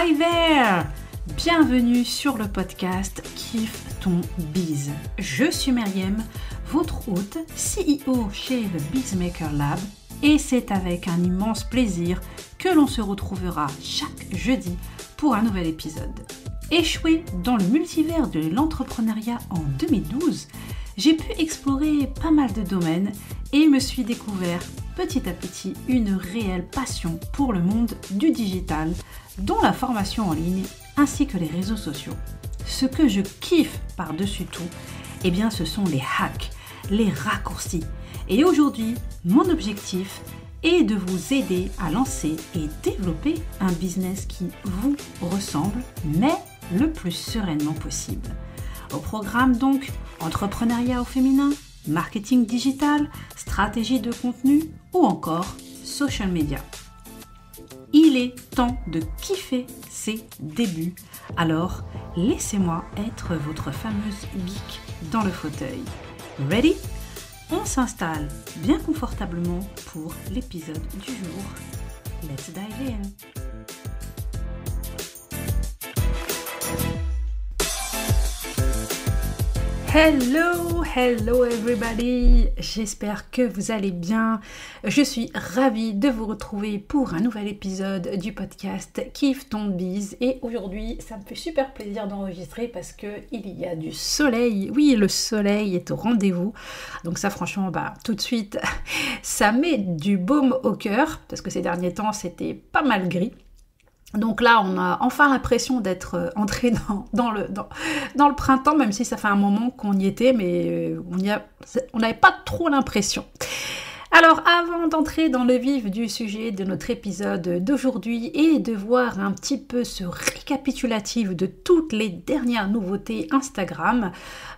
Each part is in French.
Hi there! Bienvenue sur le podcast Kiffe ton biz. Je suis Meriem, votre hôte, CEO chez The Bizmaker Lab, et c'est avec un immense plaisir que l'on se retrouvera chaque jeudi pour un nouvel épisode. Échoué dans le multivers de l'entrepreneuriat en 2012, j'ai pu explorer pas mal de domaines et me suis découvert petit à petit une réelle passion pour le monde du digital, dont la formation en ligne ainsi que les réseaux sociaux. Ce que je kiffe par-dessus tout, eh bien ce sont les hacks, les raccourcis. Et aujourd'hui, mon objectif est de vous aider à lancer et développer un business qui vous ressemble, mais le plus sereinement possible. Au programme donc, entrepreneuriat au féminin, marketing digital, stratégie de contenu ou encore social media. Il est temps de kiffer ses débuts, alors laissez-moi être votre fameuse bique dans le fauteuil. Ready? On s'installe bien confortablement pour l'épisode du jour. Let's dive in! Hello everybody, j'espère que vous allez bien. Je suis ravie de vous retrouver pour un nouvel épisode du podcast Kiffe ton biz. Et aujourd'hui, ça me fait super plaisir d'enregistrer parce que il y a du soleil. Oui, le soleil est au rendez-vous. Donc ça, franchement, tout de suite, ça met du baume au cœur parce que ces derniers temps, c'était pas mal gris. Donc là, on a enfin l'impression d'être entré dans le printemps, même si ça fait un moment qu'on y était, mais on n'avait pas trop l'impression. Alors, avant d'entrer dans le vif du sujet de notre épisode d'aujourd'hui et de voir un petit peu ce récapitulatif de toutes les dernières nouveautés Instagram,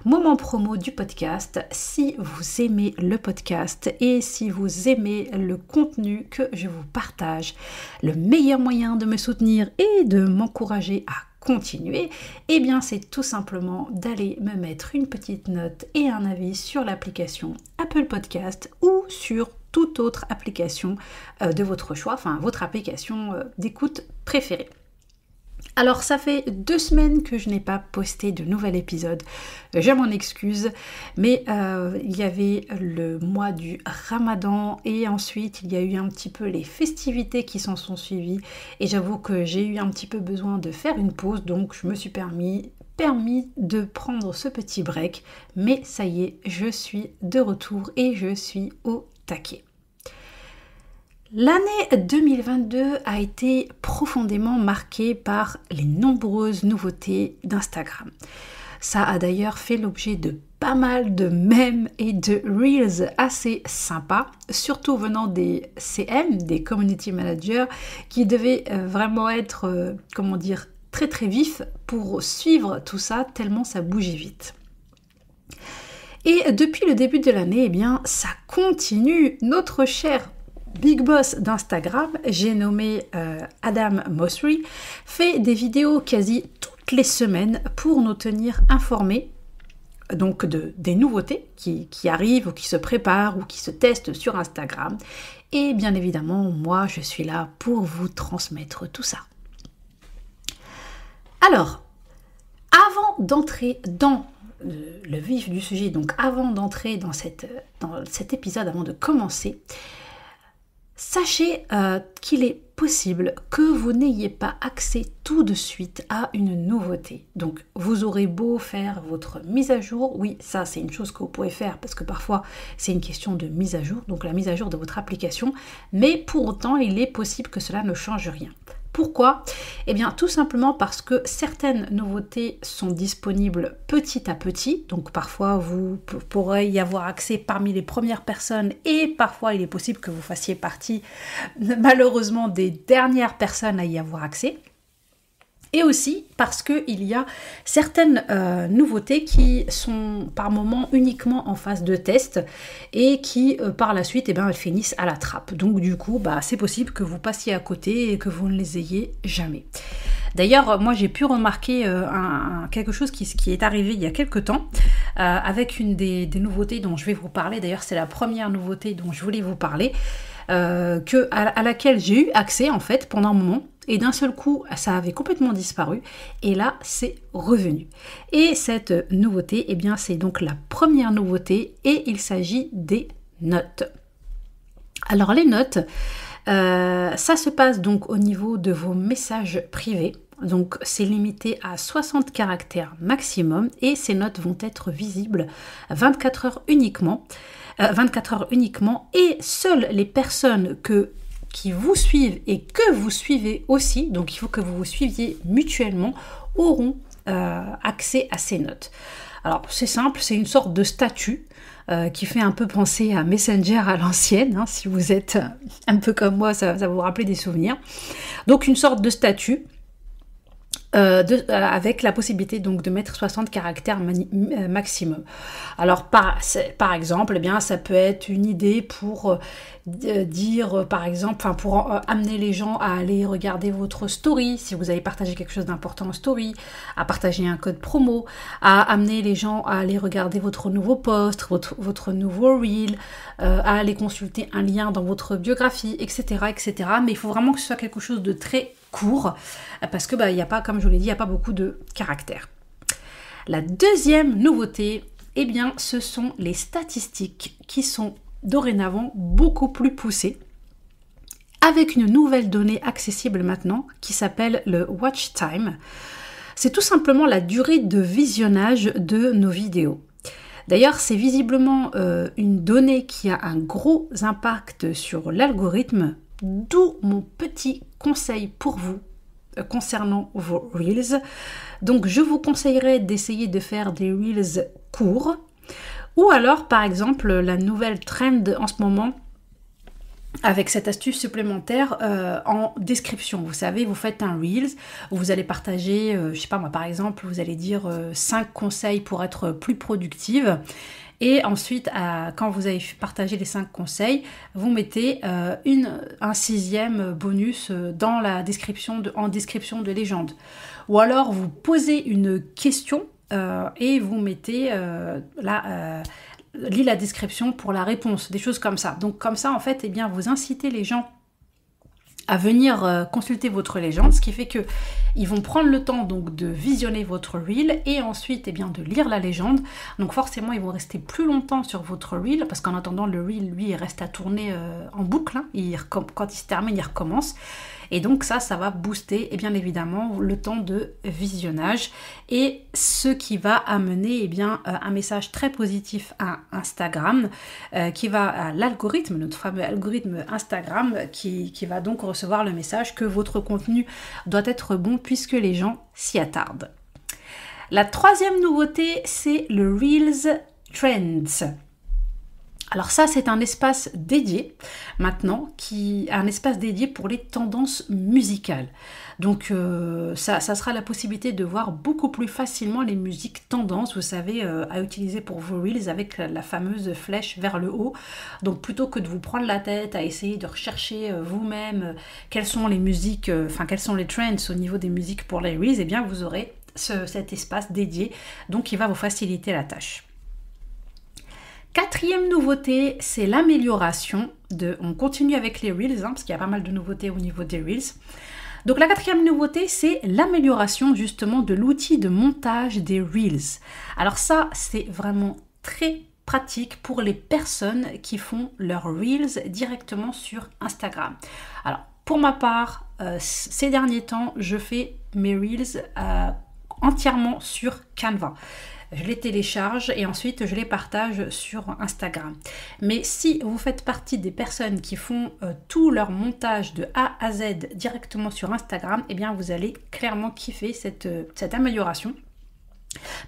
moment promo du podcast, si vous aimez le podcast et si vous aimez le contenu que je vous partage, le meilleur moyen de me soutenir et de m'encourager à continuer, eh bien c'est tout simplement d'aller me mettre une petite note et un avis sur l'application Apple Podcast ou sur toute autre application de votre choix, enfin votre application d'écoute préférée. Alors ça fait 2 semaines que je n'ai pas posté de nouvel épisode, je m'en excuse, mais il y avait le mois du Ramadan et ensuite il y a eu un petit peu les festivités qui s'en sont suivies et j'avoue que j'ai eu un petit peu besoin de faire une pause, donc je me suis permis de prendre ce petit break, mais ça y est, je suis de retour et je suis au taquet. L'année 2022 a été profondément marquée par les nombreuses nouveautés d'Instagram. Ça a d'ailleurs fait l'objet de pas mal de mèmes et de reels assez sympas, surtout venant des CM, des community managers, qui devaient vraiment être, très très vifs pour suivre tout ça, tellement ça bougeait vite. Et depuis le début de l'année, eh bien, ça continue. Notre cher Big Boss d'Instagram, j'ai nommé Adam Mosseri, fait des vidéos quasi toutes les semaines pour nous tenir informés donc des nouveautés qui arrivent ou qui se préparent ou qui se testent sur Instagram. Et bien évidemment, moi, je suis là pour vous transmettre tout ça. Alors, avant d'entrer dans le vif du sujet, donc avant d'entrer dans cet épisode, avant de commencer, sachez qu'il est possible que vous n'ayez pas accès tout de suite à une nouveauté. Donc, vous aurez beau faire votre mise à jour. Oui, ça, c'est une chose que vous pouvez faire parce que parfois, c'est une question de mise à jour, donc la mise à jour de votre application. Mais pour autant, il est possible que cela ne change rien. Pourquoi ? Eh bien, tout simplement parce que certaines nouveautés sont disponibles petit à petit. Donc, parfois, vous pourrez y avoir accès parmi les premières personnes et parfois, il est possible que vous fassiez partie, malheureusement, des dernières personnes à y avoir accès. Et aussi parce qu'il y a certaines nouveautés qui sont par moment uniquement en phase de test et qui par la suite elles finissent à la trappe. Donc du coup c'est possible que vous passiez à côté et que vous ne les ayez jamais. D'ailleurs moi j'ai pu remarquer quelque chose qui est arrivé il y a quelques temps avec une des nouveautés dont je vais vous parler. D'ailleurs c'est la première nouveauté dont je voulais vous parler. À laquelle j'ai eu accès en fait pendant un moment. et d'un seul coup, ça avait complètement disparu, et là, c'est revenu. Et cette nouveauté, eh bien, c'est donc la première nouveauté, et il s'agit des notes. Alors, les notes, ça se passe donc au niveau de vos messages privés. Donc, c'est limité à 60 caractères maximum, et ces notes vont être visibles 24 heures uniquement, et seules les personnes qui vous suivent et que vous suivez aussi, donc il faut que vous vous suiviez mutuellement, auront accès à ces notes. Alors c'est simple, c'est une sorte de statut qui fait un peu penser à Messenger à l'ancienne, hein, si vous êtes un peu comme moi, ça va vous rappeler des souvenirs. Donc une sorte de statut avec la possibilité donc de mettre 60 caractères maximum. Alors par exemple, eh bien, ça peut être une idée pour dire par exemple, pour amener les gens à aller regarder votre story, si vous avez partagé quelque chose d'important en story, à partager un code promo, à amener les gens à aller regarder votre nouveau post, votre nouveau reel, à aller consulter un lien dans votre biographie, etc., etc. Mais il faut vraiment que ce soit quelque chose de très court, parce que il n'y a pas, comme je vous l'ai dit, il n'y a pas beaucoup de caractères. La deuxième nouveauté, eh bien, ce sont les statistiques qui sont dorénavant beaucoup plus poussées, avec une nouvelle donnée accessible maintenant qui s'appelle le watch time. C'est tout simplement la durée de visionnage de nos vidéos. D'ailleurs, c'est visiblement une donnée qui a un gros impact sur l'algorithme, d'où mon petit conseil pour vous concernant vos Reels. Donc, je vous conseillerais d'essayer de faire des Reels courts, ou alors, par exemple, la nouvelle trend en ce moment, avec cette astuce supplémentaire en description. Vous savez, vous faites un Reels où vous allez partager, je sais pas moi, par exemple, vous allez dire 5 conseils pour être plus productive. Et ensuite, quand vous avez partagé les 5 conseils, vous mettez un 6e bonus dans la description en description de légende. Ou alors, vous posez une question et vous mettez lis la description pour la réponse, des choses comme ça. Donc comme ça, en fait, eh bien, vous incitez les gens à venir consulter votre légende, ce qui fait que ils vont prendre le temps donc de visionner votre reel et ensuite eh bien, de lire la légende. Donc forcément, ils vont rester plus longtemps sur votre reel parce qu'en attendant, le reel, lui, il reste à tourner en boucle. Hein. Quand il se termine, il recommence. Et donc ça va booster, et bien évidemment, le temps de visionnage et ce qui va amener eh bien, un message très positif à Instagram, qui va à l'algorithme, notre fameux algorithme Instagram, qui va donc recevoir le message que votre contenu doit être bon puisque les gens s'y attardent. La troisième nouveauté, c'est le Reels Trends. Alors ça, c'est un espace dédié maintenant, un espace dédié pour les tendances musicales. Donc ça sera la possibilité de voir beaucoup plus facilement les musiques tendances, vous savez, à utiliser pour vos reels avec la fameuse flèche vers le haut. Donc plutôt que de vous prendre la tête à essayer de rechercher vous-même quelles sont les musiques, quels sont les trends au niveau des musiques pour les reels, eh bien vous aurez cet espace dédié, donc qui va vous faciliter la tâche. Quatrième nouveauté, c'est l'amélioration on continue avec les Reels, parce qu'il y a pas mal de nouveautés au niveau des Reels. Donc la quatrième nouveauté, c'est l'amélioration justement de l'outil de montage des Reels. Alors ça, c'est vraiment très pratique pour les personnes qui font leurs Reels directement sur Instagram. Alors pour ma part, ces derniers temps, je fais mes Reels entièrement sur Canva. Je les télécharge et ensuite je les partage sur Instagram. Mais si vous faites partie des personnes qui font tout leur montage de A à Z directement sur Instagram, eh bien vous allez clairement kiffer cette amélioration.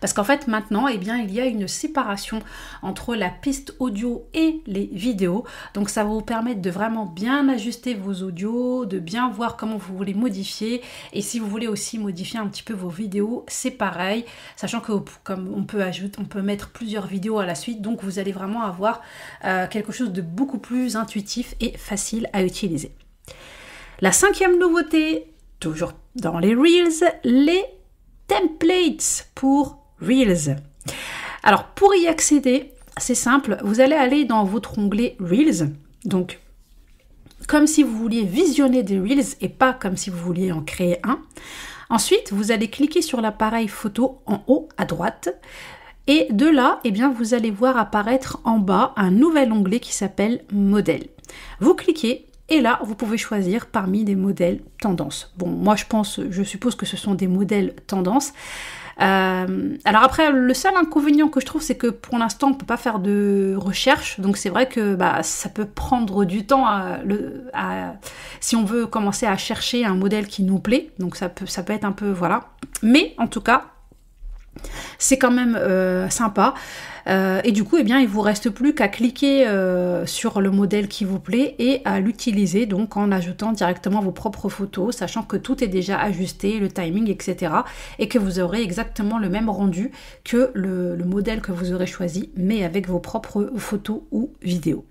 Parce qu'en fait maintenant, eh bien, il y a une séparation entre la piste audio et les vidéos. Donc ça va vous permettre de vraiment bien ajuster vos audios, de bien voir comment vous voulez modifier. Et si vous voulez aussi modifier un petit peu vos vidéos, c'est pareil. Sachant que comme on peut mettre plusieurs vidéos à la suite. Donc vous allez vraiment avoir quelque chose de beaucoup plus intuitif et facile à utiliser. La cinquième nouveauté, toujours dans les Reels, les templates pour Reels. Alors pour y accéder, c'est simple, vous allez aller dans votre onglet Reels, donc comme si vous vouliez visionner des Reels et pas comme si vous vouliez en créer un. Ensuite, vous allez cliquer sur l'appareil photo en haut à droite. Et de là, eh bien, vous allez voir apparaître en bas un nouvel onglet qui s'appelle Modèles. Vous cliquez et là, vous pouvez choisir parmi des modèles tendances. Bon, moi je suppose que ce sont des modèles tendances. Alors après, le seul inconvénient que je trouve, c'est que pour l'instant, on ne peut pas faire de recherche. Donc c'est vrai que ça peut prendre du temps si on veut commencer à chercher un modèle qui nous plaît. Donc ça peut être un peu, voilà. Mais en tout cas, c'est quand même sympa. Et du coup, eh bien, il ne vous reste plus qu'à cliquer sur le modèle qui vous plaît et à l'utiliser donc en ajoutant directement vos propres photos, sachant que tout est déjà ajusté, le timing, etc. Et que vous aurez exactement le même rendu que le modèle que vous aurez choisi, mais avec vos propres photos ou vidéos.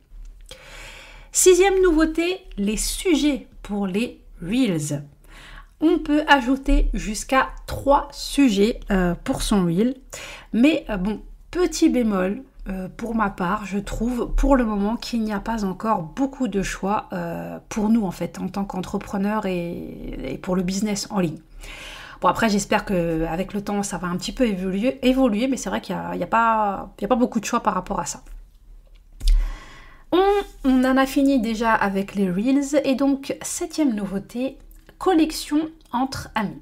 6e nouveauté, les sujets pour les Reels. On peut ajouter jusqu'à 3 sujets pour son Reel. Mais bon, petit bémol, pour ma part, je trouve pour le moment qu'il n'y a pas encore beaucoup de choix pour nous en fait, en tant qu'entrepreneurs et pour le business en ligne. Bon après j'espère qu'avec le temps ça va un petit peu évoluer, mais c'est vrai qu'il n'y a pas beaucoup de choix par rapport à ça. On en a fini déjà avec les Reels et donc 7e nouveauté, collection entre amis.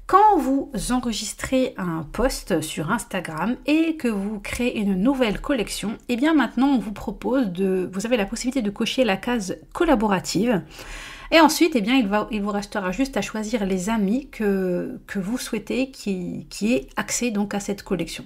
Quand vous enregistrez un post sur Instagram et que vous créez une nouvelle collection, et bien maintenant on vous propose vous avez la possibilité de cocher la case collaborative. Et ensuite, eh bien, il vous restera juste à choisir les amis que vous souhaitez qui est accès donc à cette collection.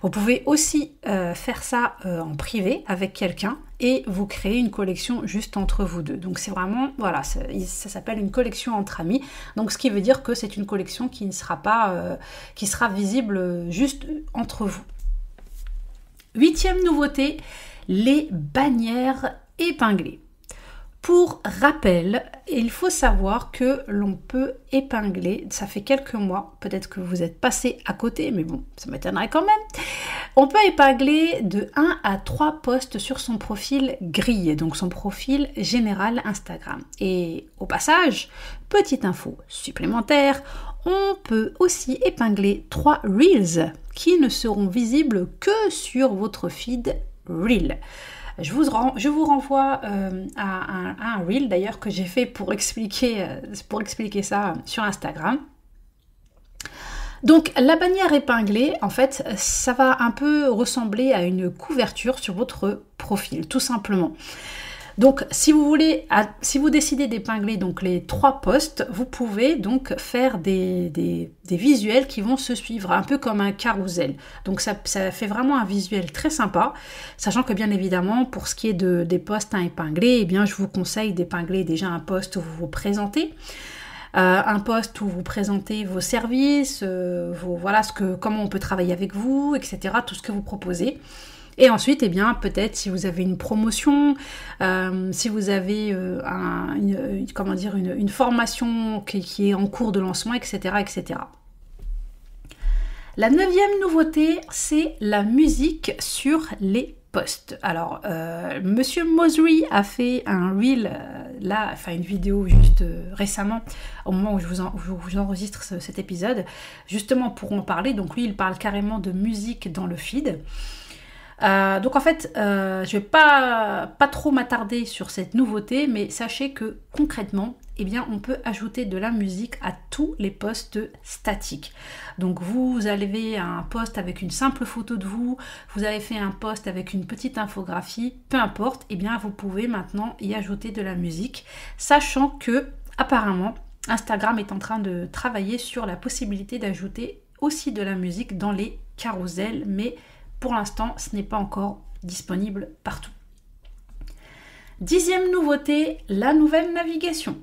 Vous pouvez aussi faire ça en privé avec quelqu'un et vous créer une collection juste entre vous deux. Donc c'est vraiment, voilà, ça s'appelle une collection entre amis. Donc ce qui veut dire que c'est une collection qui ne sera pas, qui sera visible juste entre vous. 8e nouveauté, les bannières épinglées. Pour rappel, il faut savoir que l'on peut épingler, ça fait quelques mois, peut-être que vous êtes passé à côté, mais bon, ça m'étonnerait quand même. On peut épingler de 1 à 3 posts sur son profil grillé, donc son profil général Instagram. Et au passage, petite info supplémentaire, on peut aussi épingler 3 Reels qui ne seront visibles que sur votre feed Reel. Je vous renvoie à un Reel d'ailleurs que j'ai fait pour expliquer ça sur Instagram. Donc la bannière épinglée, en fait, ça va un peu ressembler à une couverture sur votre profil, tout simplement. Donc si vous décidez d'épingler donc les 3 posts, vous pouvez donc faire des visuels qui vont se suivre, un peu comme un carrousel. Donc ça fait vraiment un visuel très sympa, sachant que bien évidemment pour ce qui est des posts à épingler, eh bien je vous conseille d'épingler déjà un post où vous vous présentez. Un post où vous présentez vos services, comment on peut travailler avec vous, etc. Tout ce que vous proposez. Et ensuite, eh bien, peut-être si vous avez une promotion, si vous avez une formation qui est en cours de lancement, etc., etc. La 9e nouveauté, c'est la musique sur les posts. Alors, Monsieur Mosery a fait un reel, une vidéo juste récemment, au moment où je vous enregistre cet épisode, justement pour en parler. Donc lui, il parle carrément de musique dans le feed. Donc en fait, je vais pas trop m'attarder sur cette nouveauté, mais sachez que concrètement, eh bien, on peut ajouter de la musique à tous les posts statiques. Donc vous avez un post avec une simple photo de vous, vous avez fait un post avec une petite infographie, peu importe, eh bien vous pouvez maintenant y ajouter de la musique, sachant que apparemment Instagram est en train de travailler sur la possibilité d'ajouter aussi de la musique dans les carousels, mais pour l'instant, ce n'est pas encore disponible partout. 10e nouveauté, la nouvelle navigation.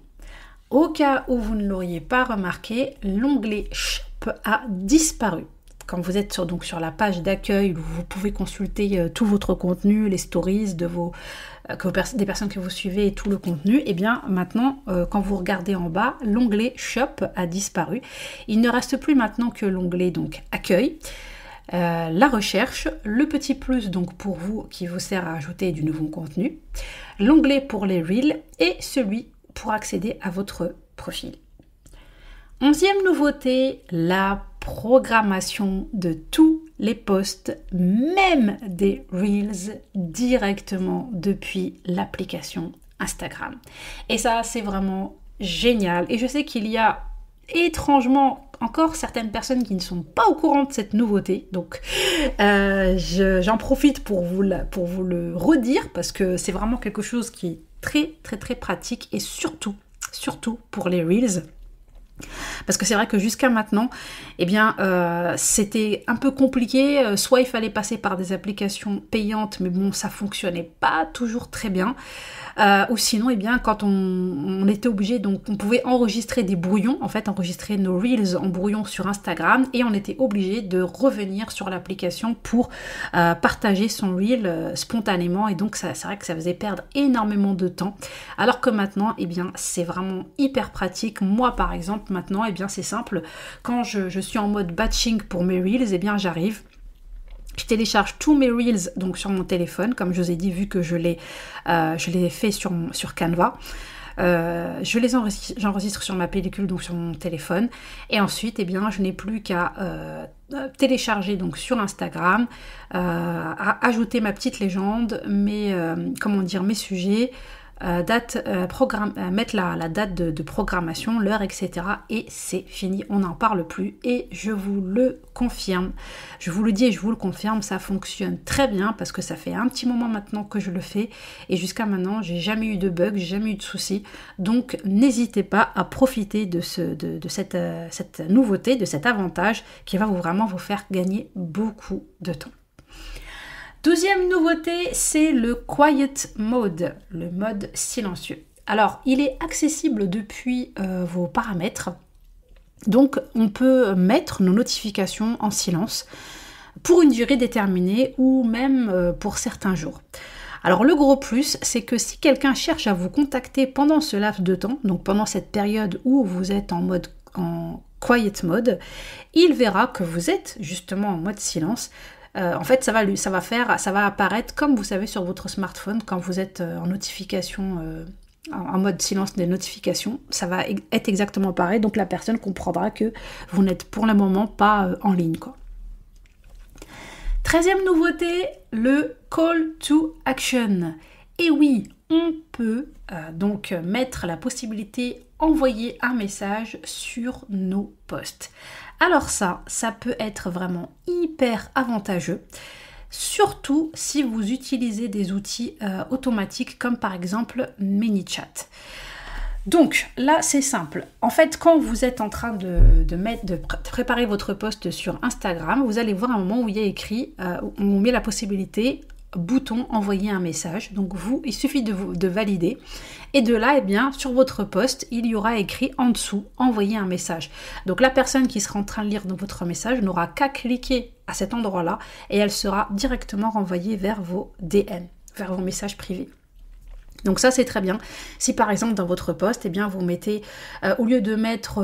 Au cas où vous ne l'auriez pas remarqué, l'onglet Shop a disparu. Quand vous êtes sur la page d'accueil où vous pouvez consulter tout votre contenu, les stories des personnes que vous suivez et tout le contenu, et bien maintenant, quand vous regardez en bas, l'onglet Shop a disparu. Il ne reste plus maintenant que l'onglet donc Accueil. la recherche, le petit plus donc pour vous qui vous sert à ajouter du nouveau contenu, l'onglet pour les Reels et celui pour accéder à votre profil. 11e nouveauté, la programmation de tous les posts, même des Reels, directement depuis l'application Instagram. Et ça, c'est vraiment génial. Et je sais qu'il y a étrangement encore certaines personnes qui ne sont pas au courant de cette nouveauté. Donc, j'en profite pour vous le redire parce que c'est vraiment quelque chose qui est très, très, très pratique et surtout pour les Reels. Parce que c'est vrai que jusqu'à maintenant, eh bien, c'était un peu compliqué. Soit il fallait passer par des applications payantes, mais bon, ça fonctionnait pas toujours très bien. Ou sinon, eh bien, quand on était obligé, donc on pouvait enregistrer des brouillons, en fait, enregistrer nos Reels en brouillon sur Instagram, et on était obligé de revenir sur l'application pour partager son Reel spontanément. Et donc, c'est vrai que ça faisait perdre énormément de temps. Alors que maintenant, eh bien, c'est vraiment hyper pratique. Moi, par exemple, maintenant, eh bien, c'est simple. Quand je suis en mode batching pour mes Reels, eh bien, j'arrive. Je télécharge tous mes Reels donc sur mon téléphone, comme je vous ai dit, vu que je l'ai fait sur Canva. J'enregistre sur ma pellicule, donc sur mon téléphone. Et ensuite, eh bien, je n'ai plus qu'à télécharger donc sur Instagram, ajouter ma petite légende, mes sujets, mettre la date de programmation, l'heure, etc. Et c'est fini, on n'en parle plus. Et je vous le confirme, je vous le dis et je vous le confirme, ça fonctionne très bien parce que ça fait un petit moment maintenant que je le fais et jusqu'à maintenant, j'ai jamais eu de bug, j'ai jamais eu de soucis. Donc n'hésitez pas à profiter de cette nouveauté, de cet avantage qui va vraiment vous faire gagner beaucoup de temps. 12e nouveauté, c'est le Quiet Mode, le mode silencieux. Alors, il est accessible depuis vos paramètres. Donc, on peut mettre nos notifications en silence pour une durée déterminée ou même pour certains jours. Alors, le gros plus, c'est que si quelqu'un cherche à vous contacter pendant ce laps de temps, donc pendant cette période où vous êtes en Quiet Mode, il verra que vous êtes justement en mode silence. En fait, ça va apparaître comme vous savez sur votre smartphone quand vous êtes en notification, en mode silence des notifications. Ça va être exactement pareil, donc la personne comprendra que vous n'êtes pour le moment pas en ligne, quoi. 13e nouveauté, le Call to Action. Et oui, on peut donc mettre la possibilité envoyer un message sur nos posts. Alors ça peut être vraiment hyper avantageux, surtout si vous utilisez des outils automatiques comme par exemple ManyChat. Donc là c'est simple, en fait quand vous êtes en train de préparer votre post sur Instagram, vous allez voir un moment où il y a écrit, on met la possibilité bouton envoyer un message, donc il suffit de valider et de là, eh bien, sur votre post, il y aura écrit en dessous envoyer un message. Donc la personne qui sera en train de lire votre message n'aura qu'à cliquer à cet endroit-là et elle sera directement renvoyée vers vos DM, vers vos messages privés. Donc ça c'est très bien. Si par exemple dans votre post, eh bien vous mettez, au lieu de mettre,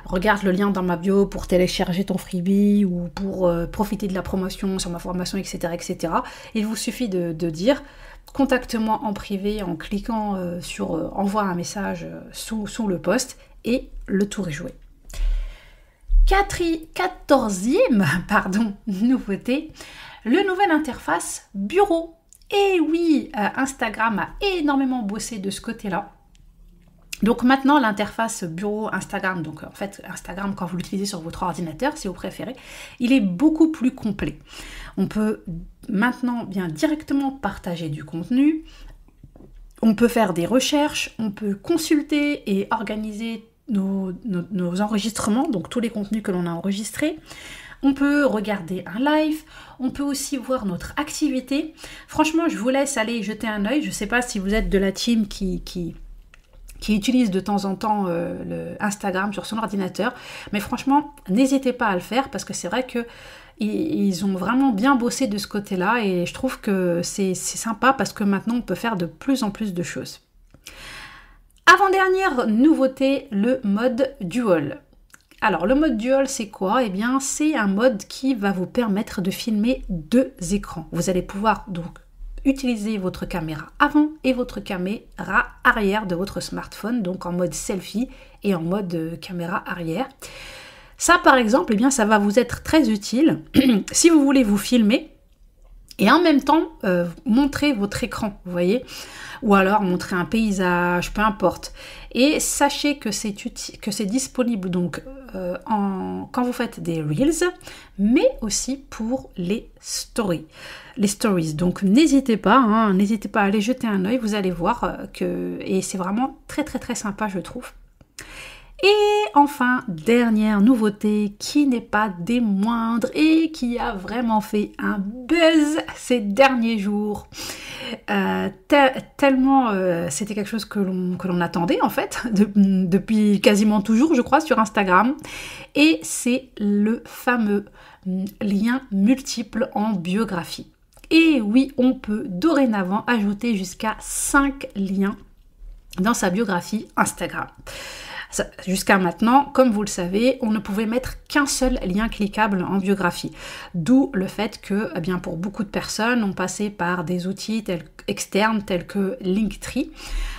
regarde le lien dans ma bio pour télécharger ton freebie ou pour profiter de la promotion sur ma formation, etc. Il vous suffit de dire contacte-moi en privé en cliquant sur envoie un message sous le post et le tour est joué. 14e nouveauté, le nouvelle interface bureau. Et oui, Instagram a énormément bossé de ce côté-là. Donc maintenant, l'interface bureau Instagram, donc en fait Instagram quand vous l'utilisez sur votre ordinateur, si vous préférez, il est beaucoup plus complet. On peut maintenant bien directement partager du contenu, on peut faire des recherches, on peut consulter et organiser nos enregistrements, donc tous les contenus que l'on a enregistrés. On peut regarder un live, on peut aussi voir notre activité. Franchement, je vous laisse aller jeter un œil. Je ne sais pas si vous êtes de la team qui utilise de temps en temps le Instagram sur son ordinateur. Mais franchement, n'hésitez pas à le faire parce que c'est vrai qu'ils ont vraiment bien bossé de ce côté-là et je trouve que c'est sympa parce que maintenant, on peut faire de plus en plus de choses. Avant-dernière nouveauté, le mode dual. Alors, le mode dual, c'est quoi? Eh bien, c'est un mode qui va vous permettre de filmer 2 écrans. Vous allez pouvoir donc utiliser votre caméra avant et votre caméra arrière de votre smartphone, donc en mode selfie et en mode caméra arrière. Ça, par exemple, eh bien, ça va vous être très utile si vous voulez vous filmer et en même temps montrer votre écran, vous voyez, ou alors montrer un paysage, peu importe. Et sachez que c'est disponible donc quand vous faites des Reels, mais aussi pour les stories. Donc n'hésitez pas à aller jeter un œil, vous allez voir et c'est vraiment très très très sympa, je trouve. Et enfin, dernière nouveauté qui n'est pas des moindres et qui a vraiment fait un buzz ces derniers jours. Tellement c'était quelque chose que l'on attendait en fait depuis quasiment toujours, je crois, sur Instagram. Et c'est le fameux lien multiple en biographie. Et oui, on peut dorénavant ajouter jusqu'à 5 liens dans sa biographie Instagram. Jusqu'à maintenant, comme vous le savez, on ne pouvait mettre qu'un seul lien cliquable en biographie. D'où le fait que, eh bien, pour beaucoup de personnes, on passait par des outils externes tels que Linktree.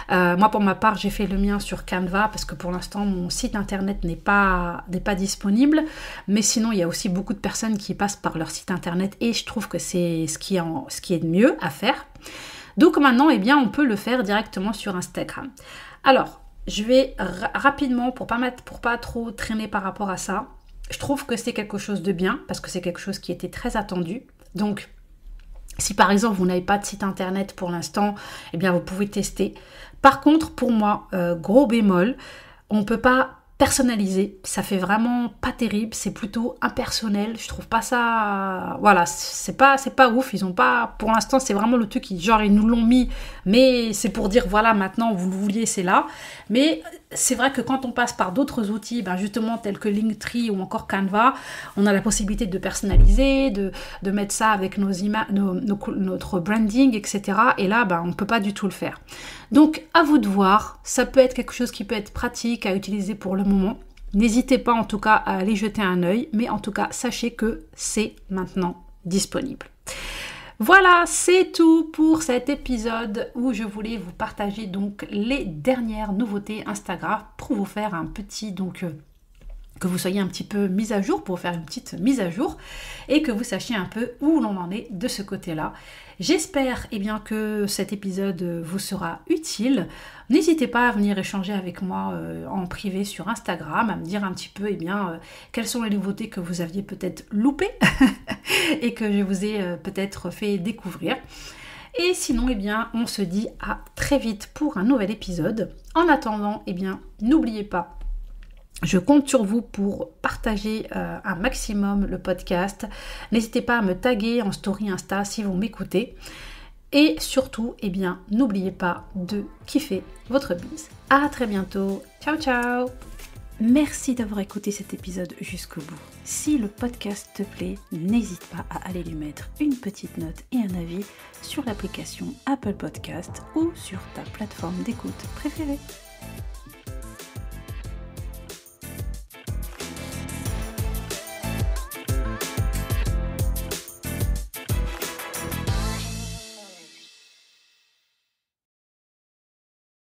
Moi, pour ma part, j'ai fait le mien sur Canva parce que pour l'instant, mon site internet n'est pas disponible. Mais sinon, il y a aussi beaucoup de personnes qui passent par leur site internet et je trouve que c'est ce qui est de mieux à faire. Donc maintenant, eh bien, on peut le faire directement sur Instagram. Alors, je vais rapidement, pour pas trop traîner par rapport à ça, je trouve que c'est quelque chose de bien, parce que c'est quelque chose qui était très attendu. Donc, si par exemple vous n'avez pas de site internet pour l'instant, eh bien vous pouvez tester. Par contre, pour moi, gros bémol, on ne peut pas personnaliser, ça fait vraiment pas terrible, c'est plutôt impersonnel, je trouve pas ça, voilà, c'est pas ouf, ils ont pas, pour l'instant c'est vraiment le truc qui, genre ils nous l'ont mis, mais c'est pour dire voilà maintenant vous le vouliez, c'est là, mais c'est vrai que quand on passe par d'autres outils, ben justement tels que Linktree ou encore Canva, on a la possibilité de personnaliser, de mettre ça avec notre branding, etc. Et là, ben, on ne peut pas du tout le faire. Donc, à vous de voir, ça peut être quelque chose qui peut être pratique à utiliser pour le moment. N'hésitez pas en tout cas à aller jeter un œil, mais en tout cas, sachez que c'est maintenant disponible. Voilà, c'est tout pour cet épisode où je voulais vous partager donc les dernières nouveautés Instagram pour vous faire un petit que vous soyez un petit peu mis à jour, pour faire une petite mise à jour et que vous sachiez un peu où l'on en est de ce côté-là. J'espère bien que cet épisode vous sera utile. N'hésitez pas à venir échanger avec moi en privé sur Instagram, à me dire un petit peu quelles sont les nouveautés que vous aviez peut-être loupées et que je vous ai peut-être fait découvrir. Et sinon, on se dit à très vite pour un nouvel épisode. En attendant, n'oubliez pas, je compte sur vous pour partager un maximum le podcast. N'hésitez pas à me taguer en story Insta si vous m'écoutez. Et surtout, n'oubliez pas de kiffer votre bise. À très bientôt. Ciao, ciao. Merci d'avoir écouté cet épisode jusqu'au bout. Si le podcast te plaît, n'hésite pas à aller lui mettre une petite note et un avis sur l'application Apple Podcast ou sur ta plateforme d'écoute préférée.